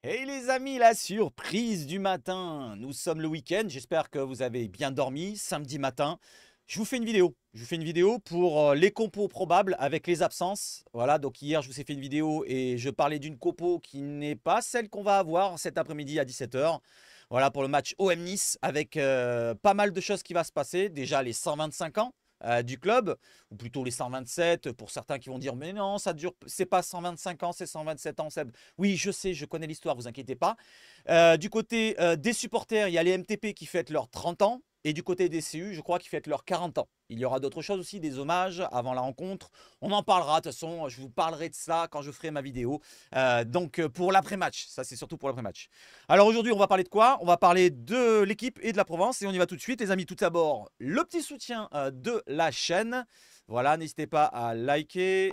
Hey les amis, la surprise du matin. Nous sommes le week-end, j'espère que vous avez bien dormi. Samedi matin, je vous fais une vidéo. Je vous fais une vidéo pour les compos probables avec les absences. Voilà, donc hier je vous ai fait une vidéo et je parlais d'une compo qui n'est pas celle qu'on va avoir cet après-midi à 17 h. Voilà pour le match OM Nice avec pas mal de choses qui va se passer. Déjà les 125 ans du club, ou plutôt les 127 pour certains qui vont dire mais non, ça dure, c'est pas 125 ans, c'est 127 ans. Oui, je sais, je connais l'histoire, vous inquiétez pas. Du côté des supporters, il y a les MTP qui fêtent leurs 30 ans. Et du côté des CU, je crois qu'ils fêtent leurs 40 ans. Il y aura d'autres choses aussi, des hommages avant la rencontre. On en parlera, de toute façon, je vous parlerai de ça quand je ferai ma vidéo. Donc pour l'après-match, ça c'est surtout pour l'après-match. Alors aujourd'hui, on va parler de quoi? On va parler de l'équipe et de la Provence. Et on y va tout de suite, les amis. Tout d'abord, le petit soutien de la chaîne. Voilà, n'hésitez pas à liker,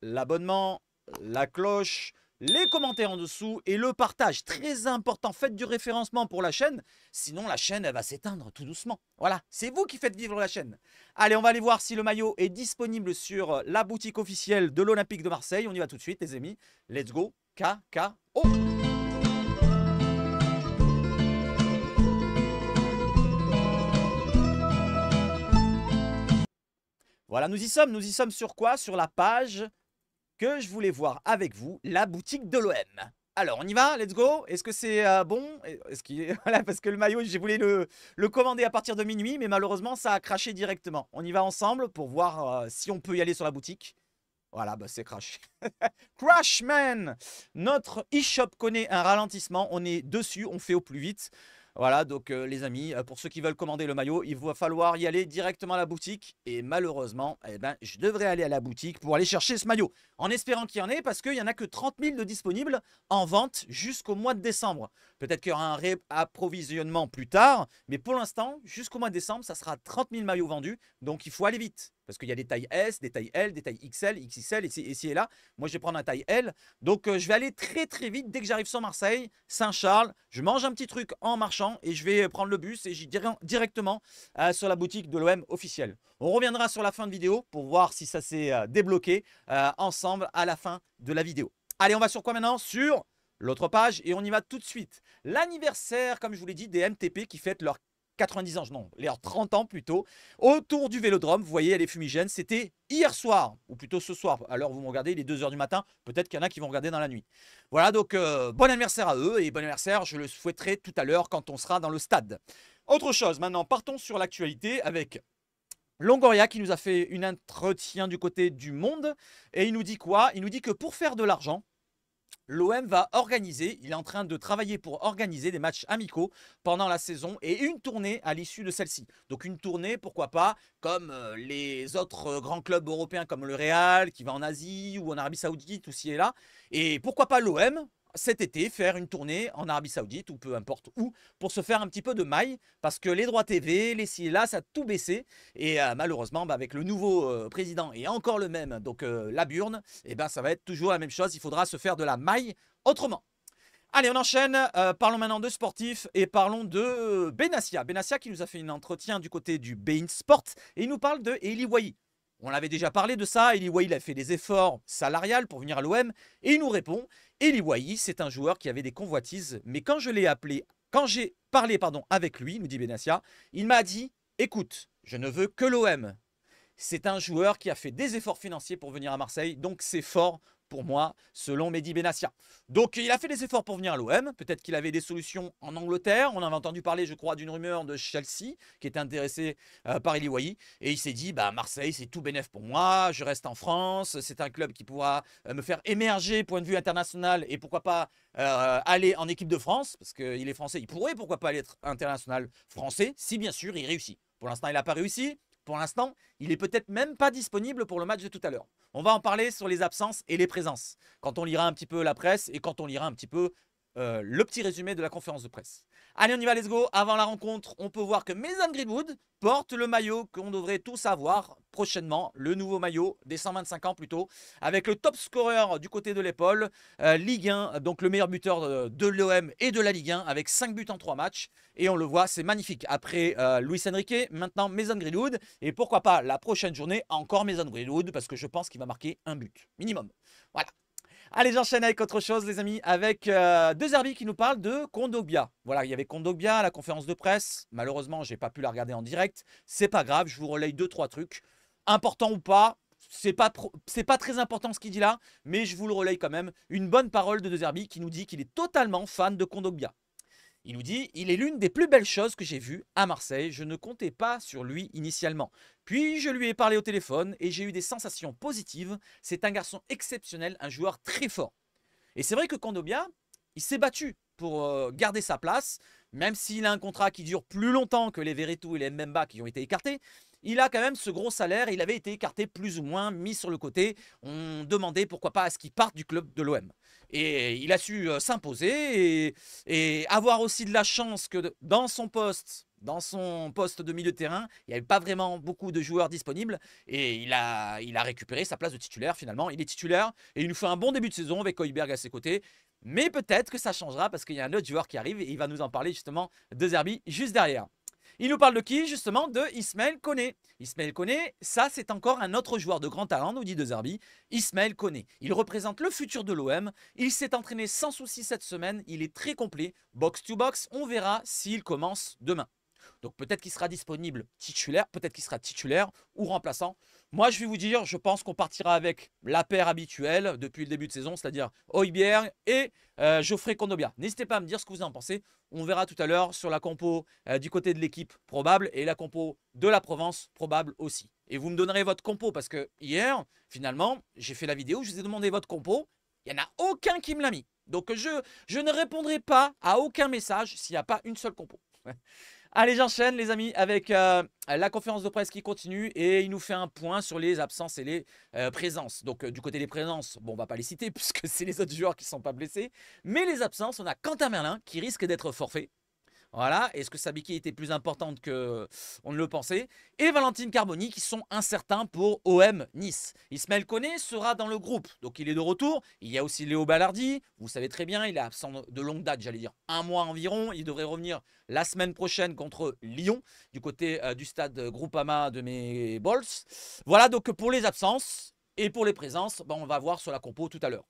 l'abonnement, la cloche, les commentaires en dessous et le partage. Très important, faites du référencement pour la chaîne. Sinon, la chaîne, elle va s'éteindre tout doucement. Voilà, c'est vous qui faites vivre la chaîne. Allez, on va aller voir si le maillot est disponible sur la boutique officielle de l'Olympique de Marseille. On y va tout de suite, les amis. Let's go. KKO. Voilà, nous y sommes. Nous y sommes sur quoi? Sur la page que je voulais voir avec vous, la boutique de l'OM. Alors, on y va, let's go. Est-ce que c'est bon? Est-ce qu'il est... Voilà, parce que le maillot, j'ai voulu le commander à partir de minuit, mais malheureusement, ça a craché directement. On y va ensemble pour voir si on peut y aller sur la boutique. Voilà, bah c'est crash. Crash, man! Notre e-shop connaît un ralentissement. On est dessus, on fait au plus vite. Voilà, donc les amis, pour ceux qui veulent commander le maillot, il va falloir y aller directement à la boutique. Et malheureusement, eh ben, je devrais aller à la boutique pour aller chercher ce maillot. En espérant qu'il y en ait, parce qu'il n'y en a que 30 000 de disponibles en vente jusqu'au mois de décembre. Peut-être qu'il y aura un réapprovisionnement plus tard, mais pour l'instant, jusqu'au mois de décembre, ça sera 30 000 maillots vendus. Donc il faut aller vite. Parce qu'il y a des tailles S, des tailles L, des tailles XL, XXL, ici et là. Moi, je vais prendre la taille L. Donc, je vais aller très très vite dès que j'arrive sur Marseille, Saint-Charles. Je mange un petit truc en marchant et je vais prendre le bus et j'irai directement sur la boutique de l'OM officielle. On reviendra sur la fin de vidéo pour voir si ça s'est débloqué ensemble à la fin de la vidéo. Allez, on va sur quoi maintenant? Sur l'autre page et on y va tout de suite. L'anniversaire, comme je vous l'ai dit, des MTP qui fêtent leur 90 ans, non, leurs 30 ans plutôt, autour du Vélodrome. Vous voyez, elle est fumigène. C'était hier soir, ou plutôt ce soir. Alors, vous me regardez, il est 2 h du matin. Peut-être qu'il y en a qui vont regarder dans la nuit. Voilà, donc bon anniversaire à eux. Et bon anniversaire, je le souhaiterai tout à l'heure quand on sera dans le stade. Autre chose, maintenant, partons sur l'actualité avec Longoria qui nous a fait une entretien du côté du Monde. Et il nous dit quoi? Il nous dit que pour faire de l'argent, l'OM va organiser, il est en train de travailler pour organiser des matchs amicaux pendant la saison et une tournée à l'issue de celle-ci. Donc une tournée, pourquoi pas, comme les autres grands clubs européens comme le Real, qui va en Asie ou en Arabie Saoudite ou ci et là. Et pourquoi pas l'OM cet été faire une tournée en Arabie Saoudite ou peu importe où pour se faire un petit peu de maille parce que les droits TV, les ci et là, ça a tout baissé et malheureusement avec le nouveau président et encore le même, donc la Burne, et ben ça va être toujours la même chose, il faudra se faire de la maille autrement. Allez, on enchaîne. Parlons maintenant de sportifs et parlons de Benassia. Benassia qui nous a fait un entretien du côté du Bein Sport et il nous parle de Eli Wahi. On avait déjà parlé de ça. Eli Wahi, il a fait des efforts salariales pour venir à l'OM et il nous répond Eli Wahi, c'est un joueur qui avait des convoitises, mais quand je l'ai appelé, quand j'ai parlé avec lui, nous dit Benassia, il m'a dit écoute, je ne veux que l'OM. C'est un joueur qui a fait des efforts financiers pour venir à Marseille, donc c'est fort pour moi, selon Mehdi Benassia. Donc il a fait des efforts pour venir à l'OM, peut-être qu'il avait des solutions en Angleterre, on avait entendu parler, je crois, d'une rumeur de Chelsea qui était intéressé par Eli Wahi, et il s'est dit, bah Marseille c'est tout bénef pour moi, je reste en France, c'est un club qui pourra me faire émerger point de vue international, et pourquoi pas aller en équipe de France, parce qu'il est français, il pourrait pourquoi pas aller être international français, si bien sûr il réussit. Pour l'instant il n'a pas réussi, pour l'instant, il est peut-être même pas disponible pour le match de tout à l'heure. On va en parler sur les absences et les présences, quand on lira un petit peu la presse et quand on lira un petit peu le petit résumé de la conférence de presse. Allez, on y va, let's go. Avant la rencontre, on peut voir que Mason Greenwood porte le maillot qu'on devrait tous avoir prochainement, le nouveau maillot des 125 ans plutôt, avec le top scorer du côté de l'épaule, Ligue 1, donc le meilleur buteur de l'OM et de la Ligue 1, avec 5 buts en 3 matchs. Et on le voit, c'est magnifique. Après Luis Enrique, maintenant Mason Greenwood, et pourquoi pas la prochaine journée, encore Mason Greenwood, parce que je pense qu'il va marquer un but, minimum. Voilà. Allez, j'enchaîne avec autre chose, les amis, avec De Zerbi qui nous parle de Kondogbia. Voilà, il y avait Kondogbia à la conférence de presse. Malheureusement, j'ai pas pu la regarder en direct. C'est pas grave, je vous relaye 2-3 trucs. Important ou pas, c'est pas très important ce qu'il dit là, mais je vous le relaye quand même. Une bonne parole de Zerbi qui nous dit qu'il est totalement fan de Kondogbia. Il nous dit « Il est l'une des plus belles choses que j'ai vues à Marseille. Je ne comptais pas sur lui initialement. Puis je lui ai parlé au téléphone et j'ai eu des sensations positives. C'est un garçon exceptionnel, un joueur très fort. » Et c'est vrai que Kondogbia, il s'est battu pour garder sa place, même s'il a un contrat qui dure plus longtemps que les Veretout et les Mbemba qui ont été écartés. Il a quand même ce gros salaire, il avait été écarté plus ou moins, mis sur le côté. On demandait pourquoi pas à ce qu'il parte du club de l'OM. Et il a su s'imposer et avoir aussi de la chance que dans son poste de milieu de terrain, il n'y avait pas vraiment beaucoup de joueurs disponibles et il a récupéré sa place de titulaire finalement. Il est titulaire et il nous fait un bon début de saison avec Højbjerg à ses côtés. Mais peut-être que ça changera parce qu'il y a un autre joueur qui arrive et il va nous en parler justement de Zerbi juste derrière. Il nous parle de qui? Justement de Ismaël Koné. Ismaël Koné, ça c'est encore un autre joueur de grand talent, nous dit De Zerbi. Ismaël Koné, il représente le futur de l'OM. Il s'est entraîné sans souci cette semaine. Il est très complet. Box to box, on verra s'il commence demain. Donc peut-être qu'il sera disponible titulaire, peut-être qu'il sera titulaire ou remplaçant. Moi, je vais vous dire, je pense qu'on partira avec la paire habituelle depuis le début de saison, c'est-à-dire Højbjerg et Geoffrey Kondogbia. N'hésitez pas à me dire ce que vous en pensez. On verra tout à l'heure sur la compo du côté de l'équipe probable et la compo de la Provence probable aussi. Et vous me donnerez votre compo parce que hier, finalement, j'ai fait la vidéo, je vous ai demandé votre compo. Il n'y en a aucun qui me l'a mis. Donc je ne répondrai pas à aucun message s'il n'y a pas une seule compo. Allez, j'enchaîne les amis avec la conférence de presse qui continue et il nous fait un point sur les absences et les présences. Donc du côté des présences, bon, on va pas les citer puisque c'est les autres joueurs qui ne sont pas blessés. Mais les absences, on a Quentin Merlin qui risque d'être forfait. Voilà, est-ce que sa béquille était plus importante qu'on ne le pensait? Et Valentine Carboni qui sont incertains pour OM Nice. Ismaël Koné sera dans le groupe, donc il est de retour. Il y a aussi Léo Ballardi, vous savez très bien, il est absent de longue date, j'allais dire un mois environ. Il devrait revenir la semaine prochaine contre Lyon, du côté du stade Groupama de mes Balls. Voilà donc pour les absences et pour les présences, on va voir sur la compo tout à l'heure.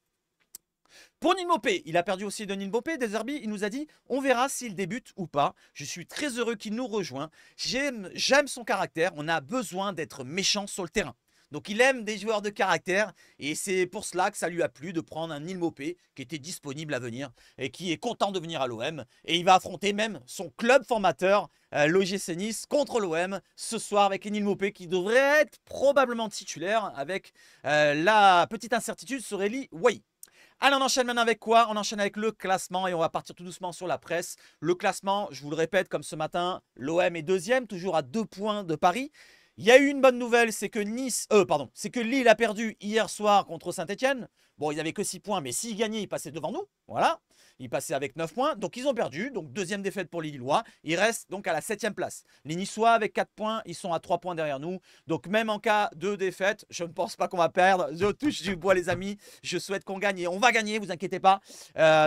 Pour Neil Maupay, il a perdu aussi de Neil Maupay. De Zerbi, il nous a dit on verra s'il débute ou pas. Je suis très heureux qu'il nous rejoint. J'aime son caractère. On a besoin d'être méchant sur le terrain. Donc il aime des joueurs de caractère et c'est pour cela que ça lui a plu de prendre un Neil Maupay qui était disponible à venir et qui est content de venir à l'OM. Et il va affronter même son club formateur, l'OGC Nice, contre l'OM ce soir avec Neil Maupay qui devrait être probablement titulaire avec la petite incertitude sur Eli Wahi. Allez, on enchaîne maintenant avec quoi? On enchaîne avec le classement et on va partir tout doucement sur la presse. Le classement, je vous le répète, comme ce matin, l'OM est deuxième, toujours à 2 points de Paris. Il y a eu une bonne nouvelle, c'est que c'est que Lille a perdu hier soir contre Saint-Etienne. Bon, ils n'avaient que 6 points, mais s'ils gagnaient, ils passaient devant nous. Voilà. Ils passaient avec 9 points. Donc, ils ont perdu. Donc, deuxième défaite pour les Lillois. Ils restent donc à la 7e place. Les Niçois, avec 4 points, ils sont à 3 points derrière nous. Donc, même en cas de défaite, je ne pense pas qu'on va perdre. Je touche du bois, les amis. Je souhaite qu'on gagne. Et on va gagner, vous inquiétez pas.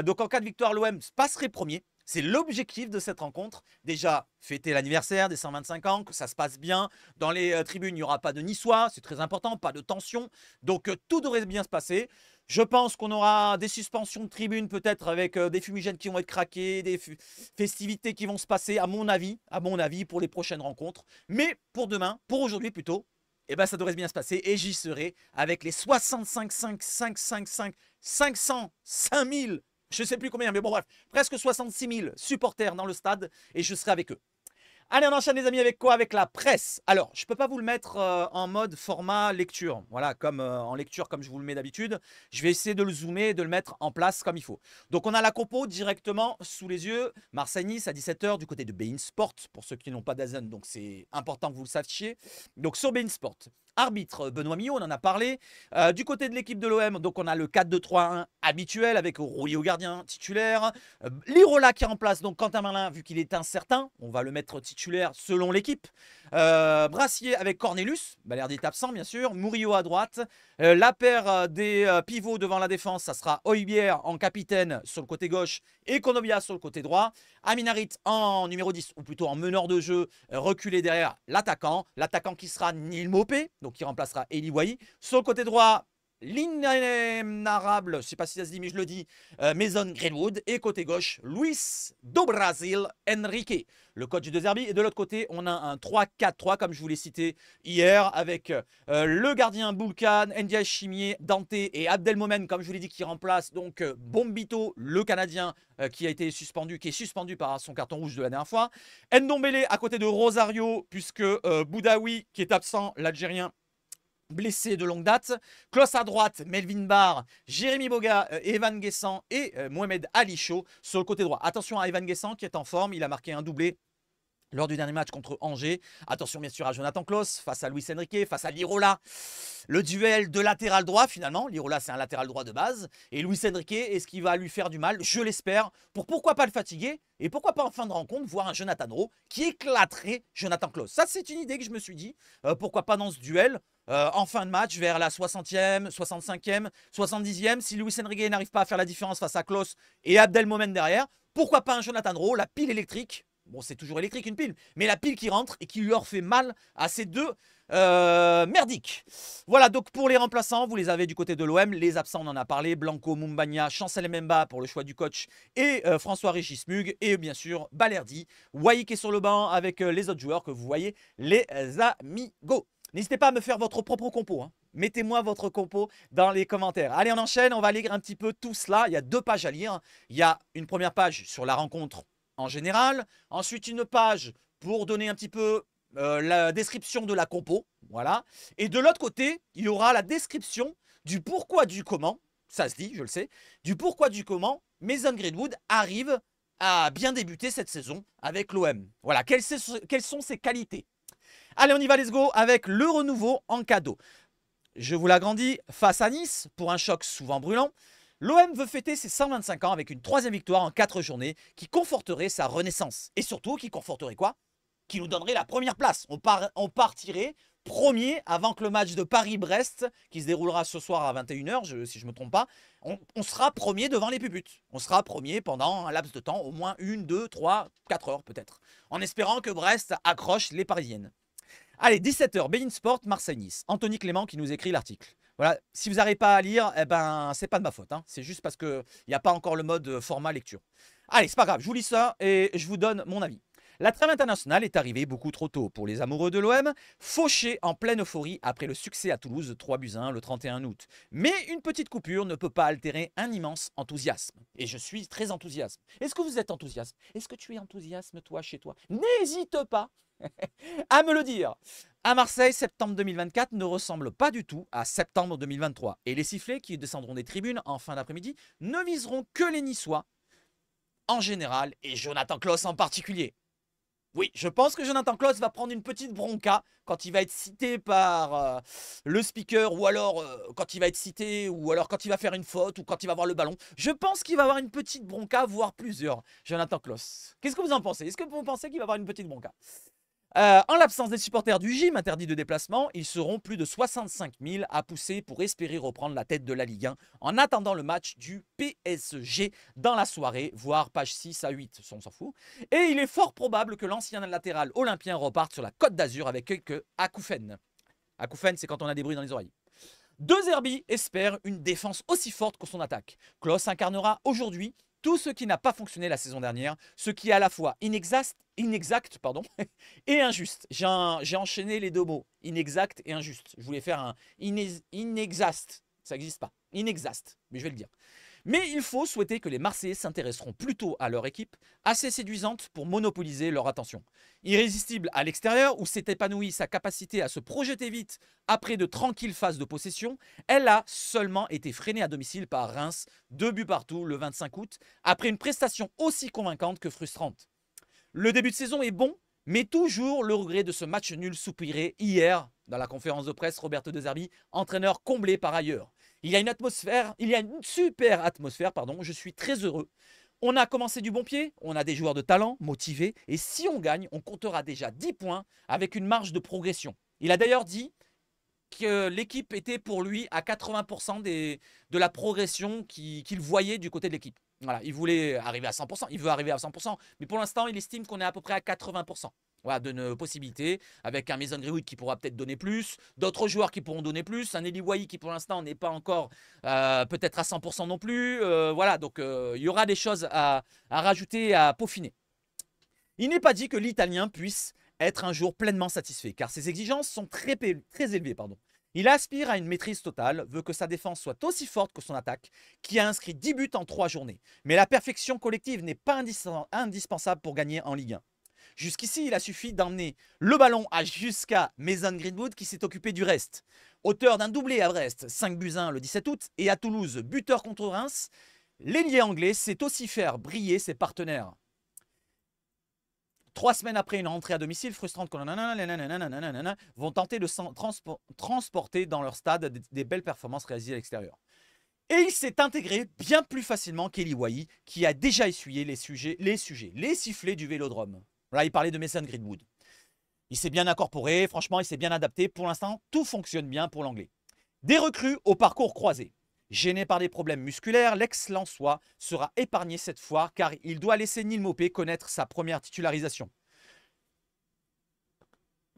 Donc, en cas de victoire, l'OM passerait premier. C'est l'objectif de cette rencontre. Déjà, fêter l'anniversaire des 125 ans, que ça se passe bien. Dans les tribunes, il n'y aura pas de Niçois. C'est très important, pas de tension. Donc, tout devrait bien se passer. Je pense qu'on aura des suspensions de tribunes peut-être avec des fumigènes qui vont être craqués, des festivités qui vont se passer à mon avis pour les prochaines rencontres. Mais pour demain, pour aujourd'hui plutôt, eh ben ça devrait bien se passer et j'y serai avec les 65 505 000, je ne sais plus combien, mais bon bref, presque 66 000 supporters dans le stade et je serai avec eux. Allez, on enchaîne les amis avec quoi? Avec la presse. Alors, je ne peux pas vous le mettre en mode format lecture. Voilà, comme en lecture comme je vous le mets d'habitude. Je vais essayer de le zoomer et de le mettre en place comme il faut. Donc, on a la compo directement sous les yeux. Marseille-Nice à 17 h du côté de beIN Sport. Pour ceux qui n'ont pas d'Azen, donc c'est important que vous le sachiez. Donc, sur beIN Sport. Arbitre Benoît Millot, on en a parlé. Du côté de l'équipe de l'OM, donc on a le 4-2-3-1 habituel avec Rouillé au gardien titulaire. Lirola qui remplace donc Quentin Merlin vu qu'il est incertain. On va le mettre titulaire selon l'équipe. Brassier avec Cornelius, Balerdi est absent bien sûr. Murillo à droite. La paire des pivots devant la défense, ça sera Højbjerg en capitaine sur le côté gauche et Kondogbia sur le côté droit. Aminarit en numéro 10, ou plutôt en meneur de jeu, reculé derrière l'attaquant. L'attaquant qui sera Neil Maupay, donc qui remplacera Eli Wahi. Sur le côté droit, l'inénarrable, je ne sais pas si ça se dit, mais je le dis, Mason Greenwood. Et côté gauche, Luis do Brasil Henrique, le coach de Zerbi. Et de l'autre côté, on a un 3-4-3, comme je vous l'ai cité hier, avec le gardien Boulkan, Ndiaye Chimier, Dante et Abdelmomen, comme je vous l'ai dit, qui remplace donc Bombito, le Canadien, qui est suspendu par son carton rouge de la dernière fois. Ndombele à côté de Rosario, puisque Boudaoui, qui est absent, l'Algérien, blessé de longue date. Klos à droite, Melvin Barr, Jérémy Boga, Evan Guessant et Mohamed Ali Chaud sur le côté droit. Attention à Evan Guessant qui est en forme, il a marqué un doublé lors du dernier match contre Angers. Attention bien sûr à Jonathan Klaus face à Luis Enrique, face à Lirola. Le duel de latéral droit finalement. Lirola c'est un latéral droit de base. Et Luis Enrique, est-ce qu'il va lui faire du mal? Je l'espère. Pour pourquoi pas le fatiguer? Et pourquoi pas en fin de rencontre voir un Jonathan Rowe qui éclaterait Jonathan Klaus? Ça c'est une idée que je me suis dit. Pourquoi pas dans ce duel en fin de match vers la 60e, 65e, 70e. Si Luis Enrique n'arrive pas à faire la différence face à Klaus et Abdelmomen derrière, pourquoi pas un Jonathan Rowe, la pile électrique? Bon, c'est toujours électrique une pile, mais la pile qui rentre et qui leur fait mal à ces deux merdiques. Voilà, donc pour les remplaçants, vous les avez du côté de l'OM. Les absents, on en a parlé. Blanco, Mumbagna, Chancel Mbemba pour le choix du coach et François-Régis Mug. Et bien sûr, Balerdi. Wai qui est sur le banc avec les autres joueurs que vous voyez, les amigos. N'hésitez pas à me faire votre propre compo. Hein. Mettez-moi votre compo dans les commentaires. Allez, on enchaîne. On va lire un petit peu tout cela. Il y a 2 pages à lire. Il y a une première page sur la rencontre en général. Ensuite, une page pour donner un petit peu la description de la compo. Voilà. Et de l'autre côté, il y aura la description du pourquoi du comment. Ça se dit, je le sais. Du pourquoi du comment Mason Greenwood arrive à bien débuter cette saison avec l'OM. Voilà. Quelles sont ses qualités? Allez, on y va, let's go, avec le renouveau en cadeau. Je vous l'agrandis, face à Nice, pour un choc souvent brûlant, l'OM veut fêter ses 125 ans avec une 3e victoire en 4 journées qui conforterait sa renaissance. Et surtout, qui conforterait quoi? Qui nous donnerait la première place. On partirait premier avant que le match de Paris-Brest, qui se déroulera ce soir à 21h, si je ne me trompe pas, on sera premier devant les puputes. On sera premier pendant un laps de temps, au moins 1, 2, 3, 4 heures peut-être. En espérant que Brest accroche les Parisiennes. Allez, 17h, Bein Sport, Marseille-Nice. Anthony Clément qui nous écrit l'article. Voilà, si vous n'arrivez pas à lire, eh ben, c'est pas de ma faute. Hein. C'est juste parce qu'il n'y a pas encore le mode format lecture. Allez, c'est pas grave, je vous lis ça et je vous donne mon avis. La trêve internationale est arrivée beaucoup trop tôt pour les amoureux de l'OM, fauchés en pleine euphorie après le succès à Toulouse 3-1 le 31 août. Mais une petite coupure ne peut pas altérer un immense enthousiasme. Et je suis très enthousiaste. Est-ce que vous êtes enthousiaste? Est-ce que tu es enthousiaste, toi, chez toi? N'hésite pas à me le dire. À Marseille, septembre 2024 ne ressemble pas du tout à septembre 2023. Et les sifflets qui descendront des tribunes en fin d'après-midi ne viseront que les Niçois en général et Jonathan Klaus en particulier. Oui, je pense que Jonathan Klaus va prendre une petite bronca quand il va être cité par le speaker ou alors quand il va être cité ou alors quand il va faire une faute ou quand il va avoir le ballon. Je pense qu'il va avoir une petite bronca, voire plusieurs, Jonathan Klaus. Qu'est-ce que vous en pensez? Est-ce que vous pensez qu'il va avoir une petite bronca? En l'absence des supporters du gym interdits de déplacement, ils seront plus de 65 000 à pousser pour espérer reprendre la tête de la Ligue 1 en attendant le match du PSG dans la soirée, voire page 6 à 8, on s'en fout. Et il est fort probable que l'ancien latéral olympien reparte sur la Côte d'Azur avec quelques acouphènes. Acouphènes, c'est quand on a des bruits dans les oreilles. De Zerbi espère une défense aussi forte que son attaque. Klaus incarnera aujourd'hui tout ce qui n'a pas fonctionné la saison dernière, ce qui est à la fois inexact et injuste. J'ai enchaîné les 2 mots, inexact et injuste. Je voulais faire un inexact, ça n'existe pas, inexact, mais je vais le dire. Mais il faut souhaiter que les Marseillais s'intéresseront plutôt à leur équipe, assez séduisante pour monopoliser leur attention. Irrésistible à l'extérieur, où s'est épanouie sa capacité à se projeter vite après de tranquilles phases de possession, elle a seulement été freinée à domicile par Reims, 2 buts partout le 25 août, après une prestation aussi convaincante que frustrante. Le début de saison est bon, mais toujours le regret de ce match nul soupiré hier dans la conférence de presse Roberto De Zerbi, entraîneur comblé par ailleurs. Il y a une super atmosphère, pardon, je suis très heureux. On a commencé du bon pied, on a des joueurs de talent, motivés, et si on gagne, on comptera déjà 10 points avec une marge de progression. Il a d'ailleurs dit que l'équipe était pour lui à 80% de la progression qu'il voyait du côté de l'équipe. Voilà, il voulait arriver à 100%, il veut arriver à 100%, mais pour l'instant, il estime qu'on est à peu près à 80%. Voilà, donne possibilité, avec un Mason Greenwood qui pourra peut-être donner plus, d'autres joueurs qui pourront donner plus, un Eli Wahi qui pour l'instant n'est pas encore peut-être à 100% non plus. Voilà, donc il y aura des choses à rajouter, à peaufiner. Il n'est pas dit que l'Italien puisse être un jour pleinement satisfait, car ses exigences sont très élevées. Il aspire à une maîtrise totale, veut que sa défense soit aussi forte que son attaque, qui a inscrit 10 buts en 3 journées. Mais la perfection collective n'est pas indispensable pour gagner en Ligue 1. Jusqu'ici, il a suffi d'emmener le ballon jusqu'à Mason Greenwood qui s'est occupé du reste. Auteur d'un doublé à Brest, 5-1 le 17 août, et à Toulouse, buteur contre Reims, l'ailier anglais sait aussi faire briller ses partenaires. 3 semaines après une rentrée à domicile frustrante, vont tenter de transporter dans leur stade des belles performances réalisées à l'extérieur. Et il s'est intégré bien plus facilement qu'Eli Wahi, qui a déjà essuyé les sifflets du vélodrome. Là, il parlait de Mason Greenwood. Il s'est bien incorporé, franchement, il s'est bien adapté. Pour l'instant, tout fonctionne bien pour l'anglais. Des recrues au parcours croisé. Gêné par des problèmes musculaires, l'ex-Lensois sera épargné cette fois car il doit laisser Neal Maupay connaître sa première titularisation.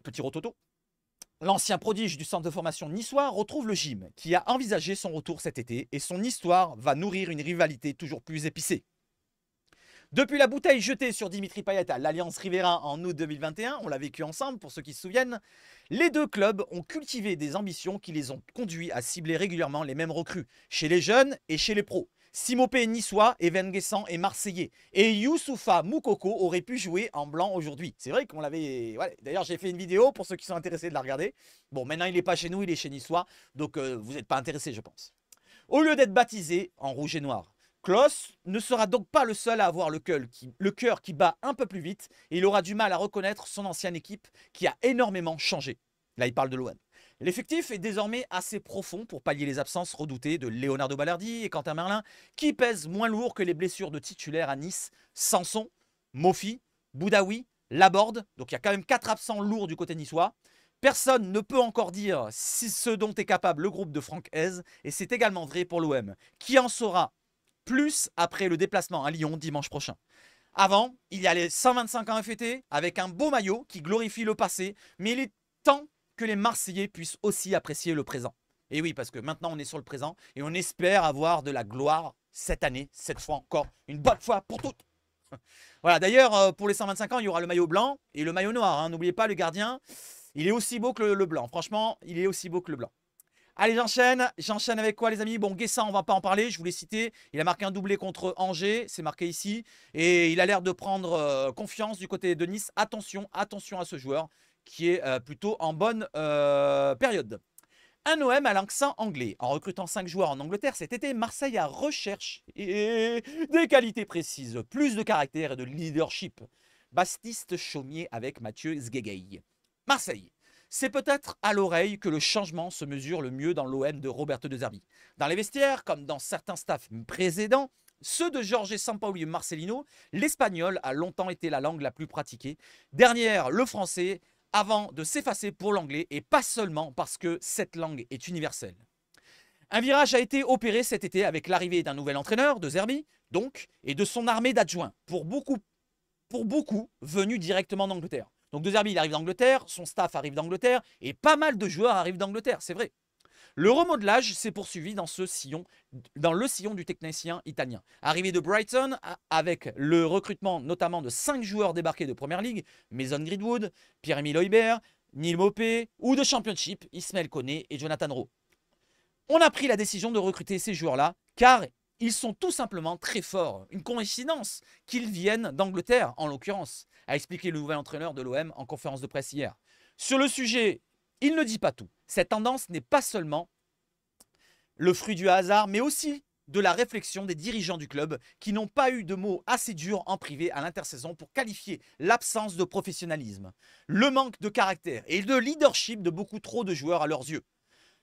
Petit rototo. L'ancien prodige du centre de formation niçois retrouve le gym qui a envisagé son retour cet été et son histoire va nourrir une rivalité toujours plus épicée. Depuis la bouteille jetée sur Dimitri Payet à l'Alliance Riviera en août 2021, on l'a vécu ensemble pour ceux qui se souviennent, les deux clubs ont cultivé des ambitions qui les ont conduits à cibler régulièrement les mêmes recrues, chez les jeunes et chez les pros. Simopé niçois, Even Guessant est marseillais. Et Youssoufa Moukoko aurait pu jouer en blanc aujourd'hui. C'est vrai qu'on l'avait... Ouais. D'ailleurs, j'ai fait une vidéo pour ceux qui sont intéressés de la regarder. Bon, maintenant, il n'est pas chez nous, il est chez Niçois. Donc, vous n'êtes pas intéressés, je pense. Au lieu d'être baptisé en rouge et noir, Klos ne sera donc pas le seul à avoir le cœur qui bat un peu plus vite et il aura du mal à reconnaître son ancienne équipe qui a énormément changé. Là, il parle de l'OM. L'effectif est désormais assez profond pour pallier les absences redoutées de Leonardo Balerdi et Quentin Merlin qui pèsent moins lourd que les blessures de titulaires à Nice, Sanson, Mofi, Boudaoui, Laborde. Donc il y a quand même 4 absents lourds du côté niçois. Personne ne peut encore dire ce dont est capable le groupe de Franck Hez et c'est également vrai pour l'OM qui en saura plus après le déplacement à Lyon dimanche prochain. Avant, il y a les 125 ans à fêter avec un beau maillot qui glorifie le passé, mais il est temps que les Marseillais puissent aussi apprécier le présent. Et oui, parce que maintenant on est sur le présent et on espère avoir de la gloire cette année, cette fois encore, une bonne fois pour toutes. Voilà, d'ailleurs, pour les 125 ans, il y aura le maillot blanc et le maillot noir. Hein. N'oubliez pas, le gardien, il est aussi beau que le blanc. Franchement, il est aussi beau que le blanc. Allez, j'enchaîne. J'enchaîne avec quoi, les amis? Bon, Guessant, on va pas en parler. Je vous l'ai cité. Il a marqué un doublé contre Angers. C'est marqué ici. Et il a l'air de prendre confiance du côté de Nice. Attention, attention à ce joueur qui est plutôt en bonne période. Un OM à l'accent anglais. En recrutant 5 joueurs en Angleterre cet été, Marseille a recherché des qualités précises. Plus de caractère et de leadership. Baptiste Chaumier avec Mathieu Zgueguey. Marseille. C'est peut-être à l'oreille que le changement se mesure le mieux dans l'OM de Roberto De Zerbi. Dans les vestiaires, comme dans certains staffs précédents, ceux de Jorge Sampaoli et Marcelino, l'espagnol a longtemps été la langue la plus pratiquée. Derrière, le français, avant de s'effacer pour l'anglais, et pas seulement parce que cette langue est universelle. Un virage a été opéré cet été avec l'arrivée d'un nouvel entraîneur, De Zerbi, donc, et de son armée d'adjoints, pour beaucoup venus directement d'Angleterre. Donc De Zerbi, il arrive d'Angleterre, son staff arrive d'Angleterre, et pas mal de joueurs arrivent d'Angleterre, c'est vrai. Le remodelage s'est poursuivi dans le sillon du technicien italien. Arrivé de Brighton, avec le recrutement notamment de 5 joueurs débarqués de Première Ligue, Mason Greenwood, Pierre-Emile Højbjerg, Neal Maupay, ou de Championship, Ismaël Koné et Jonathan Rowe. On a pris la décision de recruter ces joueurs-là, car ils sont tout simplement très forts. Une coïncidence qu'ils viennent d'Angleterre, en l'occurrence, a expliqué le nouvel entraîneur de l'OM en conférence de presse hier. Sur le sujet, il ne dit pas tout. Cette tendance n'est pas seulement le fruit du hasard, mais aussi de la réflexion des dirigeants du club qui n'ont pas eu de mots assez durs en privé à l'intersaison pour qualifier l'absence de professionnalisme, le manque de caractère et de leadership de beaucoup trop de joueurs à leurs yeux.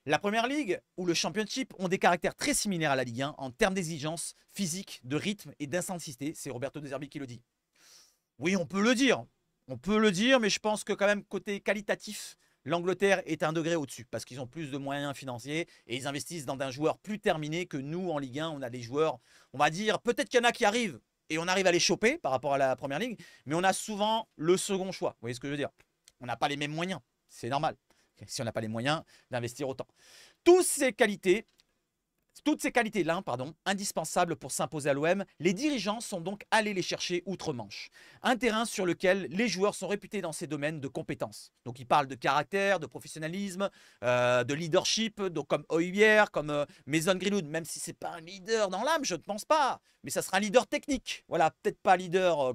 La Première Ligue ou le Championship ont des caractères très similaires à la Ligue 1 en termes d'exigence physique, de rythme et d'intensité. C'est Roberto De Zerbi qui le dit. Oui, on peut le dire. On peut le dire, mais je pense que quand même, côté qualitatif, l'Angleterre est un degré au-dessus parce qu'ils ont plus de moyens financiers et ils investissent dans un joueur plus terminé que nous en Ligue 1. On a des joueurs, on va dire, peut-être qu'il y en a qui arrivent et on arrive à les choper par rapport à la première ligue, mais on a souvent le second choix. Vous voyez ce que je veux dire? On n'a pas les mêmes moyens, c'est normal. Si on n'a pas les moyens d'investir autant. Toutes ces qualités-là, indispensables pour s'imposer à l'OM, les dirigeants sont donc allés les chercher outre-Manche. Un terrain sur lequel les joueurs sont réputés dans ces domaines de compétences. Donc ils parlent de caractère, de professionnalisme, de leadership, donc comme Højbjerg, comme Mason Greenwood, même si c'est pas un leader dans l'âme, je ne pense pas. Mais ça sera un leader technique. Voilà, peut-être pas leader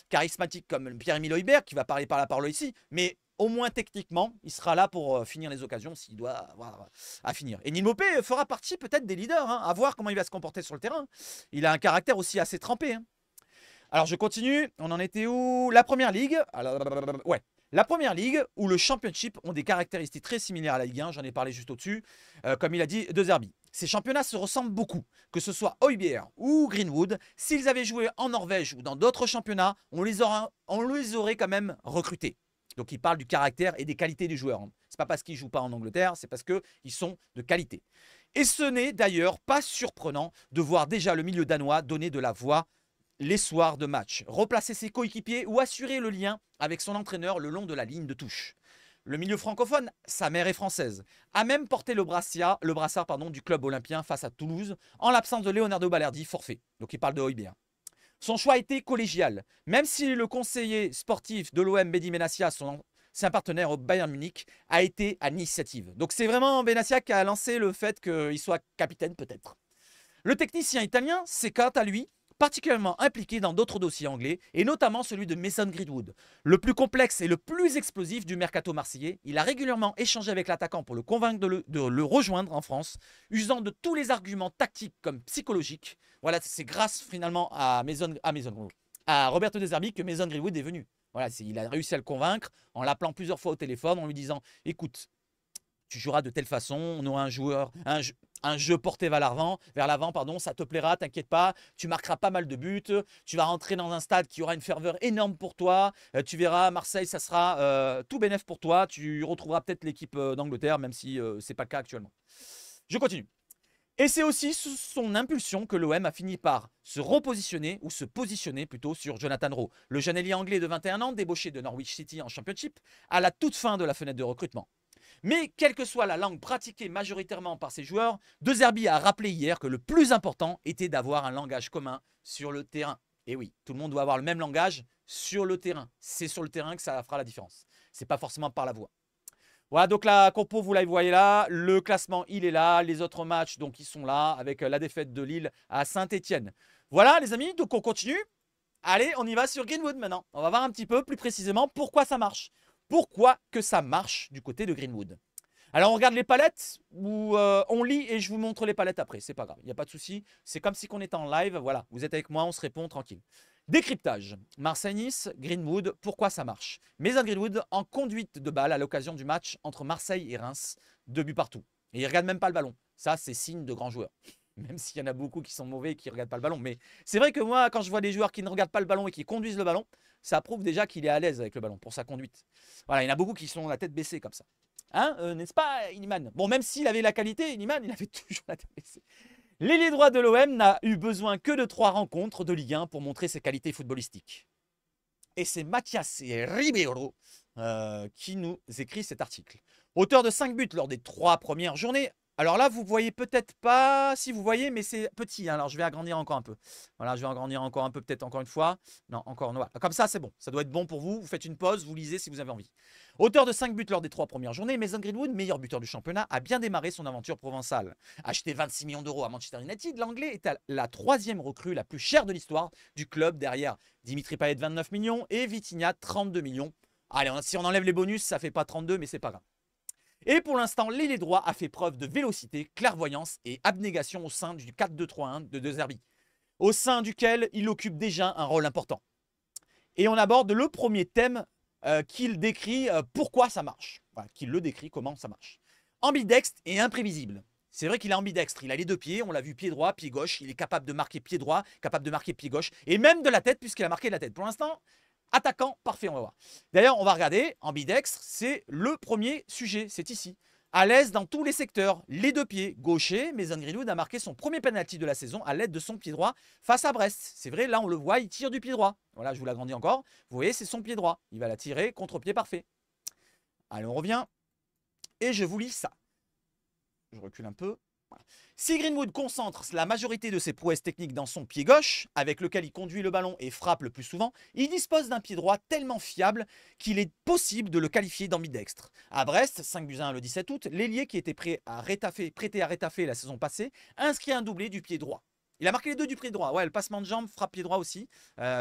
charismatique comme Pierre-Emile Højbjerg, qui va parler par la parole ici, mais au moins techniquement, il sera là pour finir les occasions s'il doit avoir à finir. Et Neil Maupay fera partie peut-être des leaders, à voir comment il va se comporter sur le terrain. Il a un caractère aussi assez trempé. Alors je continue, on en était où? La Première Ligue. Alors, ouais. La Première Ligue, où le Championship ont des caractéristiques très similaires à la Ligue 1, j'en ai parlé juste au-dessus, comme il a dit, De Zerbi. Ces championnats se ressemblent beaucoup, que ce soit Højbjerg ou Greenwood. S'ils avaient joué en Norvège ou dans d'autres championnats, on les aurait quand même recrutés. Donc il parle du caractère et des qualités du joueur. C'est pas parce qu'ils ne jouent pas en Angleterre, c'est parce qu'ils sont de qualité. Et ce n'est d'ailleurs pas surprenant de voir déjà le milieu danois donner de la voix les soirs de match, replacer ses coéquipiers ou assurer le lien avec son entraîneur le long de la ligne de touche. Le milieu francophone, sa mère est française, a même porté le brassard du club olympien face à Toulouse en l'absence de Leonardo Balerdi, forfait. Donc il parle de Højbjerg. Son choix a été collégial, même si le conseiller sportif de l'OM, Mehdi Benassia, son ancien partenaire au Bayern Munich, a été à l'initiative. Donc c'est vraiment Benassia qui a lancé le fait qu'il soit capitaine peut-être. Le technicien italien s'est quant à lui particulièrement impliqué dans d'autres dossiers anglais, et notamment celui de Mason Greenwood. Le plus complexe et le plus explosif du mercato marseillais, il a régulièrement échangé avec l'attaquant pour le convaincre de le rejoindre en France, usant de tous les arguments tactiques comme psychologiques. Voilà, c'est grâce finalement à Roberto De Zerbi que Mason Greenwood est venu. Voilà, il a réussi à le convaincre en l'appelant plusieurs fois au téléphone, en lui disant « Écoute, tu joueras de telle façon, on aura un jeu porté vers l'avant, ça te plaira, t'inquiète pas, tu marqueras pas mal de buts, tu vas rentrer dans un stade qui aura une ferveur énorme pour toi, tu verras, Marseille, ça sera tout bénef pour toi, tu retrouveras peut-être l'équipe d'Angleterre, même si c'est pas le cas actuellement. » Je continue. Et c'est aussi sous son impulsion que l'OM a fini par se positionner plutôt sur Jonathan Rowe, le jeune ailier anglais de 21 ans, débauché de Norwich City en Championship, à la toute fin de la fenêtre de recrutement. Mais quelle que soit la langue pratiquée majoritairement par ces joueurs, De Zerbi a rappelé hier que le plus important était d'avoir un langage commun sur le terrain. Et oui, tout le monde doit avoir le même langage sur le terrain. C'est sur le terrain que ça fera la différence. Ce n'est pas forcément par la voix. Voilà, donc la compo, vous la voyez là. Le classement, il est là. Les autres matchs, donc, ils sont là, avec la défaite de Lille à Saint-Etienne. Voilà, les amis, donc on continue. Allez, on y va sur Greenwood maintenant. On va voir un petit peu plus précisément pourquoi ça marche. Pourquoi que ça marche du côté de Greenwood. Alors on regarde les palettes ou on lit et je vous montre les palettes après. C'est pas grave, il n'y a pas de souci. C'est comme si on était en live. Voilà, vous êtes avec moi, on se répond tranquille. Décryptage. Marseille-Nice, Greenwood, pourquoi ça marche? Mason Greenwood en conduite de balle à l'occasion du match entre Marseille et Reims. 2 buts partout. Et il ne regarde même pas le ballon. Ça, c'est signe de grand joueur. Même s'il y en a beaucoup qui sont mauvais et qui ne regardent pas le ballon. Mais c'est vrai que moi, quand je vois des joueurs qui ne regardent pas le ballon et qui conduisent le ballon, ça prouve déjà qu'il est à l'aise avec le ballon pour sa conduite. Voilà, il y en a beaucoup qui sont la tête baissée comme ça. Hein, n'est-ce pas, Iliman? Bon, même s'il avait la qualité, Iliman, il avait toujours la tête baissée. L'ailier droit de l'OM n'a eu besoin que de 3 rencontres de Ligue 1 pour montrer ses qualités footballistiques. Et c'est Mathias Ribeiro qui nous écrit cet article. Auteur de 5 buts lors des 3 premières journées. Alors là, vous ne voyez peut-être pas, si vous voyez, mais c'est petit. Hein, alors je vais agrandir encore un peu. Voilà, je vais agrandir encore un peu, peut-être encore une fois. Non, encore noir. Comme ça, c'est bon. Ça doit être bon pour vous. Vous faites une pause, vous lisez si vous avez envie. Auteur de 5 buts lors des 3 premières journées, Mason Greenwood, meilleur buteur du championnat, a bien démarré son aventure provençale. Acheté 26 millions d'euros à Manchester United, l'Anglais est la 3e recrue la plus chère de l'histoire du club derrière Dimitri Payet 29 millions et Vitinha 32 millions. Allez, si on enlève les bonus, ça fait pas 32, mais c'est pas grave. Et pour l'instant, l'ailier droit a fait preuve de vélocité, clairvoyance et abnégation au sein du 4-2-3-1 de De Zerbi, au sein duquel il occupe déjà un rôle important. Et on aborde le premier thème qu'il décrit pourquoi ça marche. Voilà, qu'il le décrit comment ça marche. Ambidextre et imprévisible. C'est vrai qu'il est ambidextre, il a les 2 pieds, on l'a vu pied droit, pied gauche, il est capable de marquer pied droit, capable de marquer pied gauche, et même de la tête puisqu'il a marqué de la tête. Pour l'instant, attaquant, parfait, on va voir. D'ailleurs, on va regarder, ambidextre, c'est le premier sujet, c'est ici. À l'aise dans tous les secteurs, les deux pieds gauchers, Mason Greenwood a marqué son premier penalty de la saison à l'aide de son pied droit face à Brest. C'est vrai, là on le voit, il tire du pied droit. Voilà, je vous l'agrandis encore. Vous voyez, c'est son pied droit. Il va la tirer contre-pied parfait. Allez, on revient. Et je vous lis ça. Je recule un peu. Voilà. Si Greenwood concentre la majorité de ses prouesses techniques dans son pied gauche, avec lequel il conduit le ballon et frappe le plus souvent, il dispose d'un pied droit tellement fiable qu'il est possible de le qualifier d'ambidextre. À Brest, 5-1 le 17 août, l'ailier qui était prêté à Rétafé la saison passée, inscrit un doublé du pied droit. Il a marqué les deux du pied droit. Ouais, le passement de jambe, frappe pied droit aussi,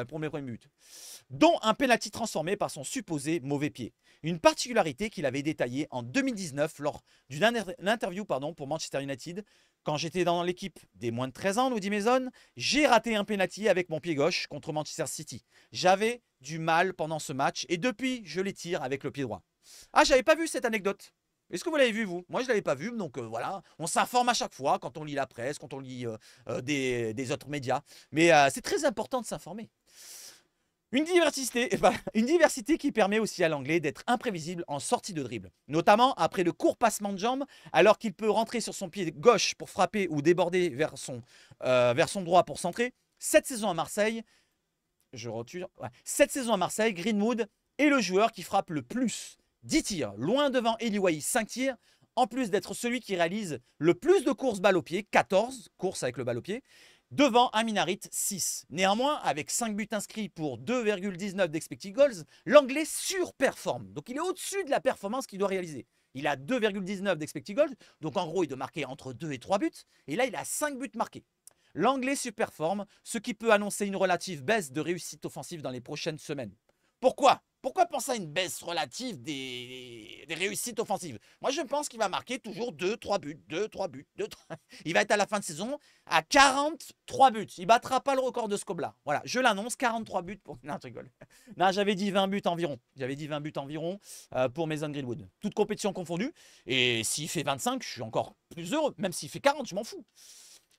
pour mes premiers buts. Dont un penalty transformé par son supposé mauvais pied. Une particularité qu'il avait détaillée en 2019 lors d'une interview pour Manchester United. Quand j'étais dans l'équipe des moins de 13 ans, nous dit Mason, j'ai raté un penalty avec mon pied gauche contre Manchester City. J'avais du mal pendant ce match et depuis, je les tire avec le pied droit. Ah, j'avais pas vu cette anecdote. Est-ce que vous l'avez vu, vous? Moi, je ne l'avais pas vu, donc voilà. On s'informe à chaque fois quand on lit la presse, quand on lit des autres médias. Mais c'est très important de s'informer. Une diversité qui permet aussi à l'anglais d'être imprévisible en sortie de dribble. Notamment après le court passement de jambe, alors qu'il peut rentrer sur son pied gauche pour frapper ou déborder vers son droit pour centrer. Cette saison à Marseille, Greenwood est le joueur qui frappe le plus. 10 tirs, loin devant Eli Wahi, 5 tirs, en plus d'être celui qui réalise le plus de courses balle au pied, 14 courses avec le balle au pied, devant Amin Harit, 6. Néanmoins, avec 5 buts inscrits pour 2,19 d'expected goals, l'anglais surperforme. Donc il est au-dessus de la performance qu'il doit réaliser. Il a 2,19 d'expected goals, donc en gros il doit marquer entre 2 et 3 buts, et là il a 5 buts marqués. L'anglais surperforme, ce qui peut annoncer une relative baisse de réussite offensive dans les prochaines semaines. Pourquoi? Pourquoi penser à une baisse relative des réussites offensives? Moi, je pense qu'il va marquer toujours 2-3 buts, 2-3 buts, 2-3... Il va être à la fin de saison à 43 buts. Il ne battra pas le record de Scobla. Voilà, je l'annonce, 43 buts pour... Non, je rigole. Non, j'avais dit 20 buts environ. J'avais dit 20 buts environ pour Mason Greenwood. Toute compétition confondue. Et s'il fait 25, je suis encore plus heureux. Même s'il fait 40, je m'en fous.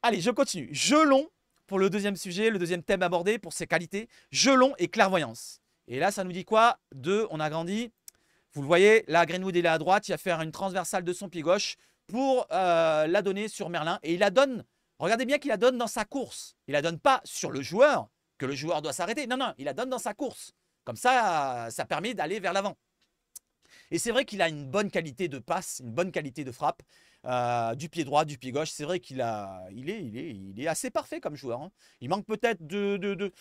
Allez, je continue. Gelon, pour le deuxième sujet, le deuxième thème abordé, pour ses qualités. Gelon et clairvoyance. Et là, ça nous dit quoi? 2, on a grandi. Vous le voyez, là, Greenwood, il est à droite. Il va faire une transversale de son pied gauche pour la donner sur Merlin. Et il la donne, regardez bien qu'il la donne dans sa course. Il la donne pas sur le joueur, que le joueur doit s'arrêter. Non, non, il la donne dans sa course. Comme ça, ça permet d'aller vers l'avant. Et c'est vrai qu'il a une bonne qualité de passe, une bonne qualité de frappe. Du pied droit, du pied gauche. C'est vrai qu'il est assez parfait comme joueur. Hein. Il manque peut-être de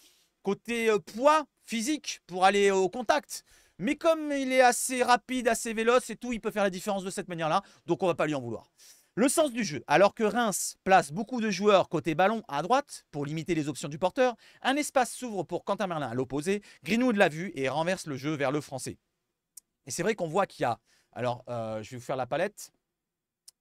côté poids physique pour aller au contact. Mais comme il est assez rapide, assez véloce et tout, il peut faire la différence de cette manière-là. Donc on ne va pas lui en vouloir. Le sens du jeu. Alors que Reims place beaucoup de joueurs côté ballon à droite pour limiter les options du porteur, un espace s'ouvre pour Quentin Merlin à l'opposé. Greenwood l'a vu et renverse le jeu vers le français. Et c'est vrai qu'on voit qu'il y a... Alors, je vais vous faire la palette.